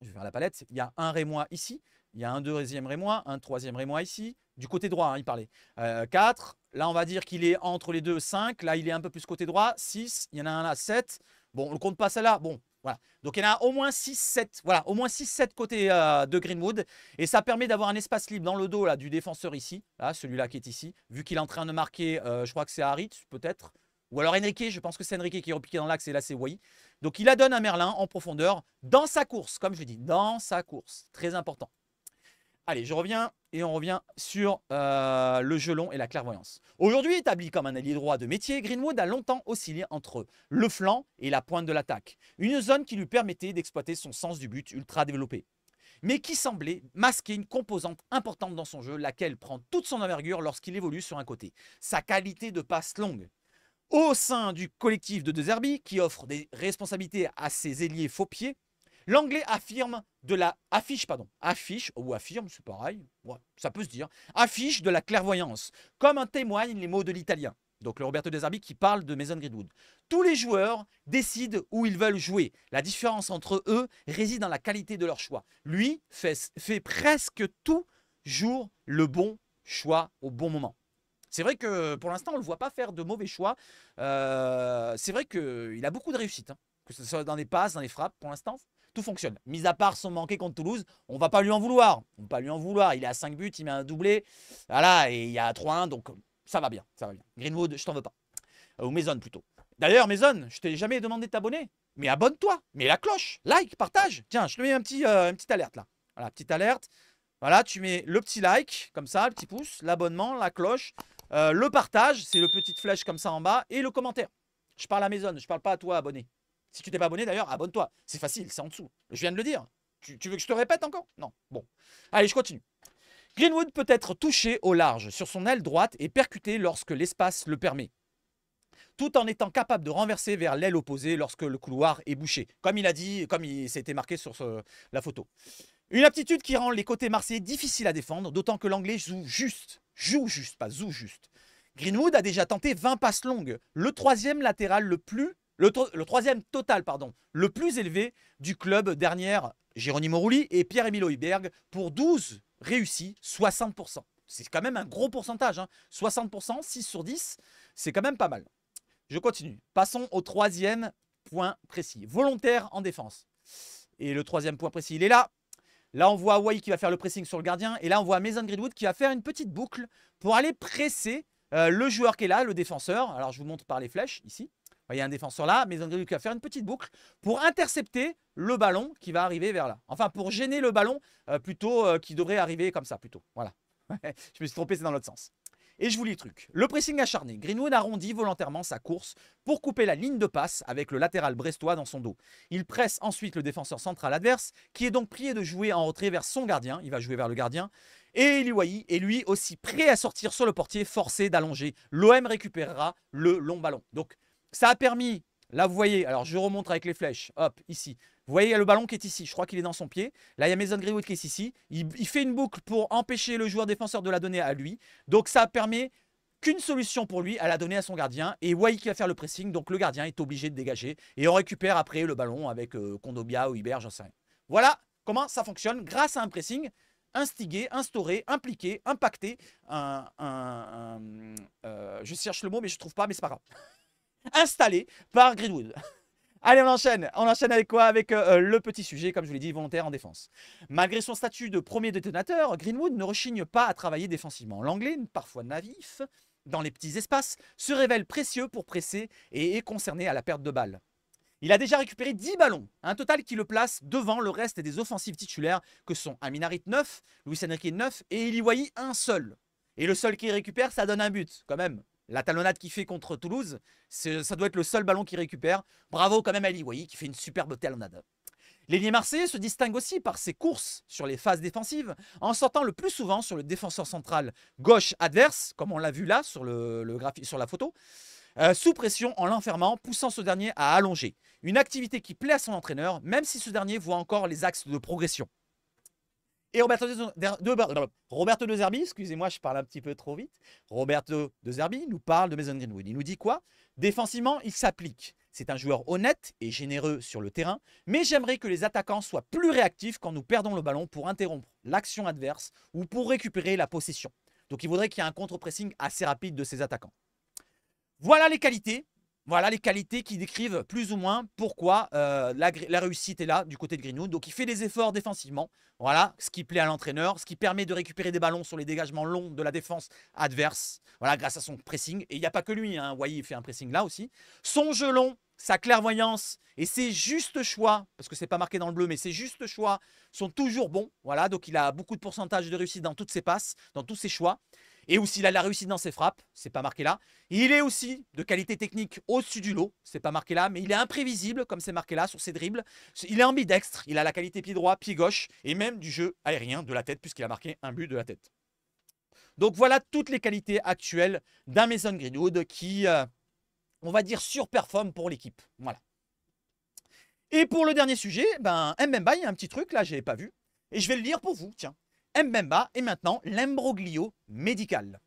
Il y a un Rémois ici. Il y a un deuxième Rémois, un troisième Rémois ici. Du côté droit, hein, il parlait. 4. Là, on va dire qu'il est entre les deux. 5. Là, il est un peu plus côté droit. 6. Il y en a un là. 7. Bon, on ne compte pas celle-là. Bon, voilà. Donc, il y en a au moins 6, 7. Voilà, au moins 6, 7 côté de Greenwood. Et ça permet d'avoir un espace libre dans le dos là, du défenseur ici. Là, celui-là qui est ici. Vu qu'il est en train de marquer, je crois que c'est Harit, peut-être. Ou alors Enrique, je pense que c'est Enrique qui est repiqué dans l'axe et là c'est Wahi. Donc il la donne à Merlin en profondeur dans sa course, comme je l'ai dit, dans sa course. Très important. Allez, je reviens et on revient sur le gelon et la clairvoyance. Aujourd'hui établi comme un allié droit de métier, Greenwood a longtemps oscillé entre le flanc et la pointe de l'attaque. Une zone qui lui permettait d'exploiter son sens du but ultra développé. Mais qui semblait masquer une composante importante dans son jeu, laquelle prend toute son envergure lorsqu'il évolue sur un côté. Sa qualité de passe longue. Au sein du collectif de De Zerbi, qui offre des responsabilités à ses ailiers faux-pieds, l'anglais affiche, c'est pareil, ouais, ça peut se dire, affiche de la clairvoyance, comme en témoignent les mots de l'italien. Donc le Roberto De Zerbi qui parle de Mason Greenwood. Tous les joueurs décident où ils veulent jouer. La différence entre eux réside dans la qualité de leur choix. Lui fait presque toujours le bon choix au bon moment. C'est vrai que pour l'instant, on ne le voit pas faire de mauvais choix. C'est vrai qu'il a beaucoup de réussite. Hein. Que ce soit dans les passes, dans les frappes, pour l'instant, tout fonctionne. Mis à part son manqué contre Toulouse, on ne va pas lui en vouloir. On va pas lui en vouloir. Il est à 5 buts, il met un doublé. Voilà, et il y a 3-1, donc ça va bien. Ça va bien. Greenwood, je t'en veux pas. Ou Mason plutôt. D'ailleurs, Mason, je t'ai jamais demandé de t'abonner. mais abonne-toi, mets la cloche, like, partage. Tiens, je te mets une petite alerte là. Voilà, petite alerte. Voilà, tu mets le petit like, comme ça, le petit pouce, l'abonnement, la cloche, le partage, c'est le petite flèche comme ça en bas, et le commentaire. Je parle à Maison, je parle pas à toi, abonné. Si tu t'es pas abonné d'ailleurs, abonne-toi. C'est facile, c'est en dessous. Je viens de le dire. Tu veux que je te répète encore? Non. Bon. Allez, je continue. Greenwood peut être touché au large sur son aile droite et percuté lorsque l'espace le permet, tout en étant capable de renverser vers l'aile opposée lorsque le couloir est bouché. Comme il a dit, comme il s'était marqué sur la photo. Une aptitude qui rend les côtés marseillais difficiles à défendre, d'autant que l'anglais joue juste, pas joue juste. Greenwood a déjà tenté 20 passes longues, le troisième latéral le troisième total, pardon, le plus élevé du club derrière Geronimo Rulli et Pierre-Emile Højbjerg pour 12 réussis, 60%. C'est quand même un gros pourcentage, hein. 60%, 6 sur 10, c'est quand même pas mal. Je continue. Passons au troisième point précis. Volontaire en défense. Et le troisième point précis, il est là. Là, on voit Hawaii qui va faire le pressing sur le gardien. Et là, on voit Mason Greenwood qui va faire une petite boucle pour aller presser le joueur qui est là, le défenseur. Alors, je vous montre par les flèches, ici. Il y a un défenseur là. Mason Greenwood qui va faire une petite boucle pour intercepter le ballon qui va arriver vers là. Enfin, pour gêner le ballon, plutôt qui devrait arriver comme ça, plutôt. Voilà. Je me suis trompé, c'est dans l'autre sens. Et je vous lis le truc. Le pressing acharné. Greenwood arrondit volontairement sa course pour couper la ligne de passe avec le latéral brestois dans son dos. Il presse ensuite le défenseur central adverse, qui est donc prié de jouer en retrait vers son gardien. Il va jouer vers le gardien. Et Eliwayi est lui aussi prêt à sortir sur le portier, forcé d'allonger. L'OM récupérera le long ballon. Donc, ça a permis, là vous voyez, alors je remonte avec les flèches, hop, ici. Vous voyez, il y a le ballon qui est ici. Je crois qu'il est dans son pied. Là, il y a Mason Greenwood qui est ici. Il fait une boucle pour empêcher le joueur défenseur de la donner à lui. Donc, ça permet qu'une solution pour lui à la donner à son gardien. Et Wai qui va faire le pressing. Donc, le gardien est obligé de dégager. Et on récupère après le ballon avec Kondobia ou Iber, j'en sais rien. Voilà comment ça fonctionne grâce à un pressing instigé, instauré, impliqué, impacté. Je cherche le mot, mais je ne trouve pas, mais c'est pas grave. Installé par Greenwood. Allez, on enchaîne. On enchaîne avec quoi? Avec le petit sujet, comme je vous l'ai dit, volontaire en défense. Malgré son statut de premier détonateur, Greenwood ne rechigne pas à travailler défensivement. L'anglais, parfois naïf, dans les petits espaces, se révèle précieux pour presser et est concerné à la perte de balles. Il a déjà récupéré 10 ballons, un total qui le place devant le reste des offensives titulaires que sont Amin Harit 9, Luis Enrique 9 et Eliwayi 1 seul. Et le seul qui récupère, ça donne un but, quand même. La talonnade qu'il fait contre Toulouse, ça doit être le seul ballon qu'il récupère. Bravo quand même à Eliwayi qui fait une superbe talonnade. L'ailier marseillais se distingue aussi par ses courses sur les phases défensives, en sortant le plus souvent sur le défenseur central gauche adverse, comme on l'a vu là sur la photo, sous pression en l'enfermant, poussant ce dernier à allonger. Une activité qui plaît à son entraîneur, même si ce dernier voit encore les axes de progression. Et Roberto De Zerbi, excusez-moi, je parle un petit peu trop vite. Roberto De Zerbi nous parle de Mason Greenwood. Il nous dit quoi? Défensivement, il s'applique. C'est un joueur honnête et généreux sur le terrain, mais j'aimerais que les attaquants soient plus réactifs quand nous perdons le ballon pour interrompre l'action adverse ou pour récupérer la possession. Donc il faudrait qu'il y ait un contre-pressing assez rapide de ces attaquants. Voilà les qualités. Voilà les qualités qui décrivent plus ou moins pourquoi la réussite est là du côté de Greenwood. Donc il fait des efforts défensivement. Voilà ce qui plaît à l'entraîneur, ce qui permet de récupérer des ballons sur les dégagements longs de la défense adverse. Voilà, grâce à son pressing. Et il n'y a pas que lui, hein. Wai fait un pressing là aussi. Son jeu long, sa clairvoyance et ses justes choix, parce que c'est pas marqué dans le bleu, mais ses justes choix sont toujours bons. Voilà, donc il a beaucoup de pourcentage de réussite dans toutes ses passes, dans tous ses choix. Et aussi, il a la réussite dans ses frappes, c'est pas marqué là. Il est aussi de qualité technique au-dessus du lot, c'est pas marqué là, mais il est imprévisible, comme c'est marqué là, sur ses dribbles. Il est ambidextre, il a la qualité pied droit, pied gauche, et même du jeu aérien de la tête, puisqu'il a marqué un but de la tête. Donc voilà toutes les qualités actuelles d'un Mason Greenwood qui, on va dire, surperforme pour l'équipe. Voilà. Et pour le dernier sujet, Mbemba, il y a un petit truc là, je n'avais pas vu, et je vais le lire pour vous, tiens. Mbemba est maintenant l'imbroglio médical.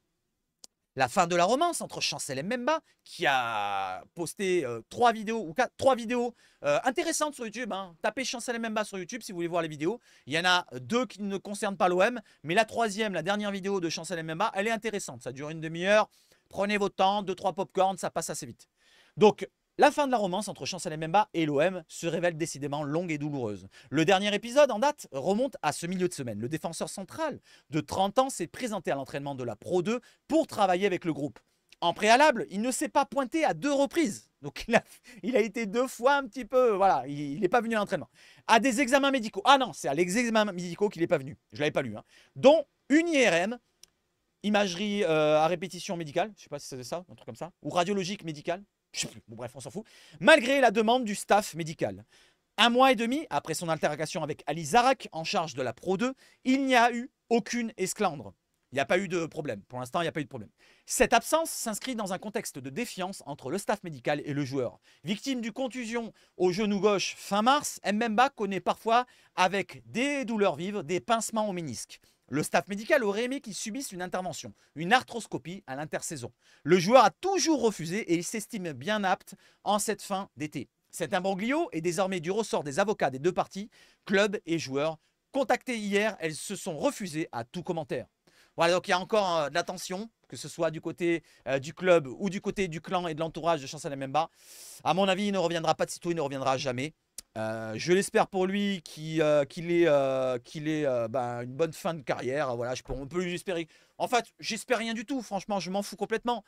La fin de la romance entre Chancel et Mbemba, qui a posté 3 vidéos intéressantes sur YouTube. Hein. Tapez Chancel et Mbemba sur YouTube si vous voulez voir les vidéos. Il y en a 2 qui ne concernent pas l'OM, mais la troisième, la dernière vidéo de Chancel et Mbemba, elle est intéressante. Ça dure une demi-heure. Prenez votre temps, 2-3 popcorn, ça passe assez vite. Donc, la fin de la romance entre Chancel Mbemba et l'OM se révèle décidément longue et douloureuse. Le dernier épisode en date remonte à ce milieu de semaine. Le défenseur central de 30 ans s'est présenté à l'entraînement de la Pro 2 pour travailler avec le groupe. En préalable, il ne s'est pas pointé à 2 reprises. Donc il a été 2 fois un petit peu, voilà, il n'est pas venu à l'entraînement. À des examens médicaux. Ah non, c'est à l'examen médicaux qu'il n'est pas venu. Je ne l'avais pas lu. Hein. Dont une IRM, imagerie à répétition médicale, je ne sais pas si c'est ça, un truc comme ça, ou radiologique médicale, je sais plus, bon bref, on s'en fout, malgré la demande du staff médical. 1 mois et demi après son altercation avec Ali Zarak, en charge de la Pro 2, il n'y a eu aucune esclandre. Il n'y a pas eu de problème. Pour l'instant, il n'y a pas eu de problème. Cette absence s'inscrit dans un contexte de défiance entre le staff médical et le joueur. Victime d'une contusion au genou gauche fin mars, Mbemba connaît parfois, avec des douleurs vives, des pincements au ménisque. Le staff médical aurait aimé qu'il subisse une intervention, une arthroscopie à l'intersaison. Le joueur a toujours refusé et il s'estime bien apte en cette fin d'été. Cet imbroglio est désormais du ressort des avocats des 2 parties, club et joueurs. Contactées hier, elles se sont refusées à tout commentaire. Voilà, donc il y a encore de la tension, que ce soit du côté du club ou du côté du clan et de l'entourage de Chancel Mbemba. À mon avis, il ne reviendra pas de sitôt, il ne reviendra jamais. Je l'espère pour lui qu'il ait une bonne fin de carrière. Voilà, on peut lui espérer. En fait, j'espère rien du tout. Franchement, je m'en fous complètement.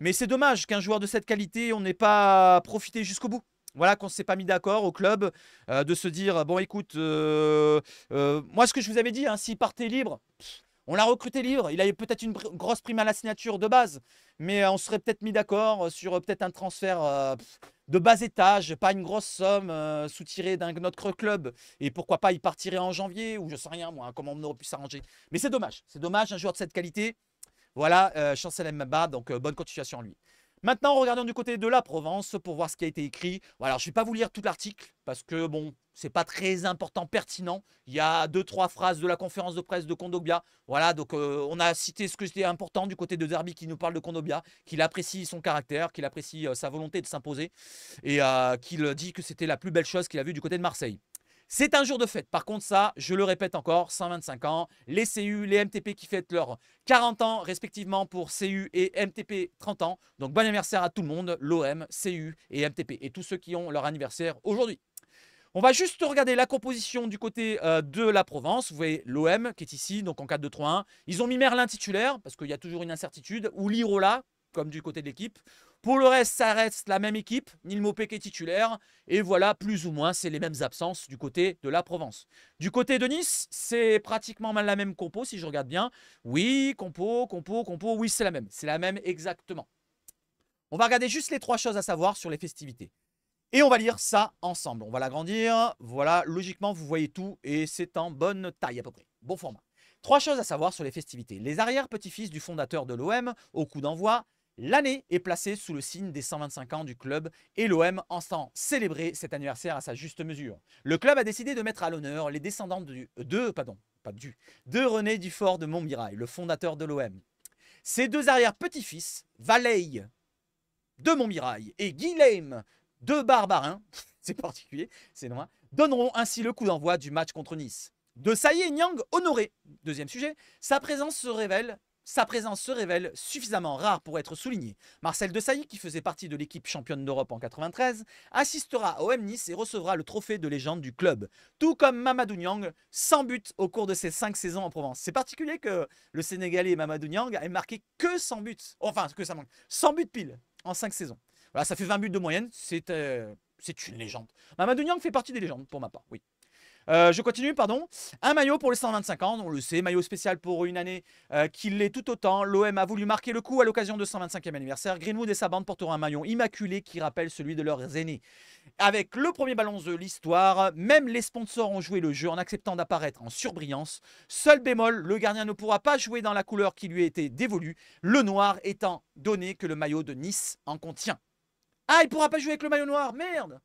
Mais c'est dommage qu'un joueur de cette qualité, on n'ait pas profité jusqu'au bout. Voilà, qu'on ne s'est pas mis d'accord au club de se dire, bon écoute, moi ce que je vous avais dit, hein, s'il partait libre, on l'a recruté libre, il avait peut-être une grosse prime à la signature de base, mais on serait peut-être mis d'accord sur peut-être un transfert de bas étage, pas une grosse somme soutirée d'un autre club, et pourquoi pas il partirait en janvier, ou je sais rien moi, comment on aurait pu s'arranger. Mais c'est dommage, un joueur de cette qualité, voilà, Chancel Mbemba, donc bonne continuation en lui. Maintenant, regardons du côté de la Provence pour voir ce qui a été écrit. Alors, je ne vais pas vous lire tout l'article parce que, bon, c'est pas très important, pertinent. Il y a 2-3 phrases de la conférence de presse de Kondogbia. Voilà, donc on a cité ce que c'était important du côté de Derby qui nous parle de Kondogbia, qu'il apprécie son caractère, qu'il apprécie sa volonté de s'imposer et qu'il dit que c'était la plus belle chose qu'il a vue du côté de Marseille. C'est un jour de fête. Par contre, ça, je le répète encore, 125 ans, les CU, les MTP qui fêtent leurs 40 ans respectivement pour CU et MTP 30 ans. Donc bon anniversaire à tout le monde, l'OM, CU et MTP et tous ceux qui ont leur anniversaire aujourd'hui. On va juste regarder la composition du côté de la Provence. Vous voyez l'OM qui est ici, donc en 4-2-3-1. Ils ont mis Merlin titulaire parce qu'il y a toujours une incertitude, ou Lirola, comme du côté de l'équipe. Pour le reste, ça reste la même équipe. Neil Maupay qui est titulaire. Et voilà, plus ou moins, c'est les mêmes absences du côté de la Provence. Du côté de Nice, c'est pratiquement la même compo, si je regarde bien. Oui, compo, oui, c'est la même. C'est la même exactement. On va regarder juste les 3 choses à savoir sur les festivités. Et on va lire ça ensemble. On va l'agrandir. Voilà, logiquement, vous voyez tout. Et c'est en bonne taille à peu près. Bon format. 3 choses à savoir sur les festivités. Les arrière-petits-fils du fondateur de l'OM, au coup d'envoi, l'année est placée sous le signe des 125 ans du club et l'OM entend célébrer cet anniversaire à sa juste mesure. Le club a décidé de mettre à l'honneur les descendants de René Dufort de Montmirail, le fondateur de l'OM. Ses 2 arrière-petits-fils, Valeille de Montmirail et Guilhem de Barbarin, c'est particulier, c'est noir, donneront ainsi le coup d'envoi du match contre Nice. De Saï Nyang honoré, deuxième sujet, sa présence se révèle suffisamment rare pour être soulignée. Marcel Desailly, qui faisait partie de l'équipe championne d'Europe en 93, assistera au M Nice et recevra le trophée de légende du club. Tout comme Mamadou Niang, 100 buts au cours de ses 5 saisons en Provence. C'est particulier que le Sénégalais Mamadou Niang ait marqué que 100 buts. Enfin, que ça manque. 100 buts pile en 5 saisons. Voilà, ça fait 20 buts de moyenne. C'est une légende. Mamadou Niang fait partie des légendes pour ma part, oui. Je continue, pardon. Un maillot pour les 125 ans, on le sait, maillot spécial pour une année qui l'est tout autant. L'OM a voulu marquer le coup à l'occasion de 125e anniversaire. Greenwood et sa bande porteront un maillot immaculé qui rappelle celui de leurs aînés. Avec le premier ballon de l'histoire, même les sponsors ont joué le jeu en acceptant d'apparaître en surbrillance. Seul bémol, le gardien ne pourra pas jouer dans la couleur qui lui a été dévolue, le noir étant donné que le maillot de Nice en contient. Ah, il ne pourra pas jouer avec le maillot noir, merde.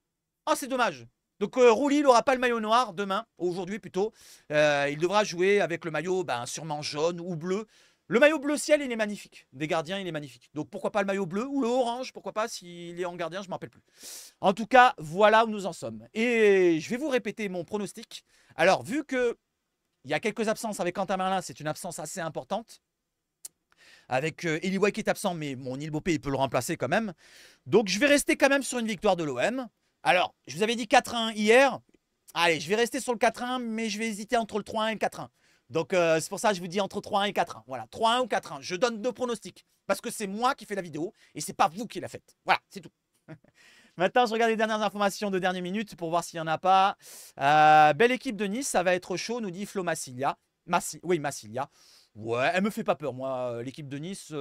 Oh, c'est dommage. Donc Rouli n'aura pas le maillot noir demain, aujourd'hui plutôt. Il devra jouer avec le maillot sûrement jaune ou bleu. Le maillot bleu ciel, il est magnifique. Des gardiens, il est magnifique. Donc pourquoi pas le maillot bleu ou le orange, pourquoi pas s'il est en gardien, je ne m'en rappelle plus. En tout cas, voilà où nous en sommes. Et je vais vous répéter mon pronostic. Alors, vu qu'il y a quelques absences avec Quentin Merlin, c'est une absence assez importante. Avec Eli White qui est absent, mais mon Neil Maupay, il peut le remplacer quand même. Donc je vais rester quand même sur une victoire de l'OM. Alors, je vous avais dit 4-1 hier. Allez, je vais rester sur le 4-1, mais je vais hésiter entre le 3-1 et le 4-1. Donc, c'est pour ça que je vous dis entre 3-1 et 4-1. Voilà, 3-1 ou 4-1. Je donne 2 pronostics. Parce que c'est moi qui fais la vidéo et c'est pas vous qui la faites. Voilà, c'est tout. Maintenant, je regarde les dernières informations de dernière minute pour voir s'il n'y en a pas. Belle équipe de Nice, ça va être chaud, nous dit Flo Massilia. Oui, Massilia. Ouais, elle me fait pas peur, moi, l'équipe de Nice.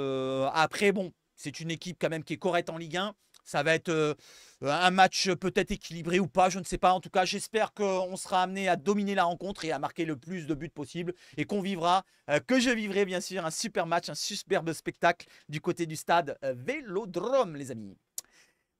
Après, bon, c'est une équipe quand même qui est correcte en Ligue 1. Ça va être un match peut-être équilibré ou pas, je ne sais pas. En tout cas, j'espère qu'on sera amené à dominer la rencontre et à marquer le plus de buts possible. Et qu'on vivra, que je vivrai bien sûr, un super match, un superbe spectacle du côté du stade Vélodrome, les amis.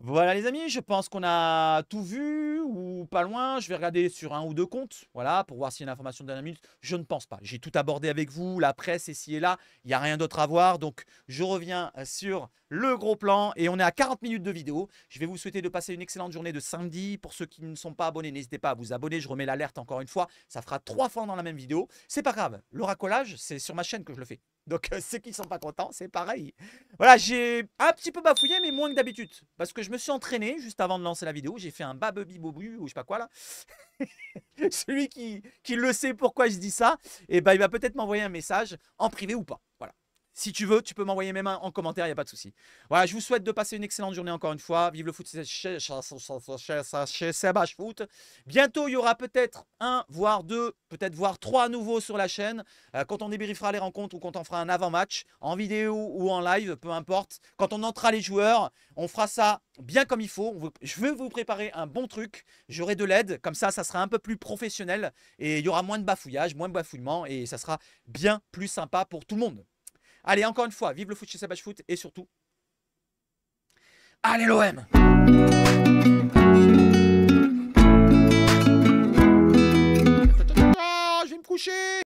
Voilà les amis, je pense qu'on a tout vu ou pas loin. Je vais regarder sur un ou deux comptes, voilà, pour voir s'il y a une information de dernière minute. Je ne pense pas. J'ai tout abordé avec vous, la presse ici et là. Il n'y a rien d'autre à voir. Donc je reviens sur le gros plan et on est à 40 minutes de vidéo. Je vais vous souhaiter de passer une excellente journée de samedi. Pour ceux qui ne sont pas abonnés, n'hésitez pas à vous abonner. Je remets l'alerte encore une fois. Ça fera 3 fois dans la même vidéo. C'est pas grave. Le racolage, c'est sur ma chaîne que je le fais. Donc ceux qui ne sont pas contents, c'est pareil. Voilà, j'ai un petit peu bafouillé, mais moins que d'habitude. Parce que je me suis entraîné juste avant de lancer la vidéo. J'ai fait un babubi bobu ou je sais pas quoi là. Celui qui le sait pourquoi je dis ça, et ben, il va peut-être m'envoyer un message en privé ou pas. Voilà. Si tu veux, tu peux m'envoyer même en commentaire, il n'y a pas de souci. Voilà, je vous souhaite de passer une excellente journée encore une fois. Vive le foot, c'est Sebash Foot. Bientôt, il y aura peut-être un, voire deux, peut-être voire trois nouveaux sur la chaîne. Quand on débriefera les rencontres ou quand on fera un avant-match, en vidéo ou en live, peu importe. Quand on entrera les joueurs, on fera ça bien comme il faut. Je veux vous préparer un bon truc. J'aurai de l'aide, comme ça sera un peu plus professionnel. Et il y aura moins de bafouillage, moins de bafouillement. Et ça sera bien plus sympa pour tout le monde. Allez, encore une fois, vive le foot chez Sabach Foot et surtout, allez l'OM!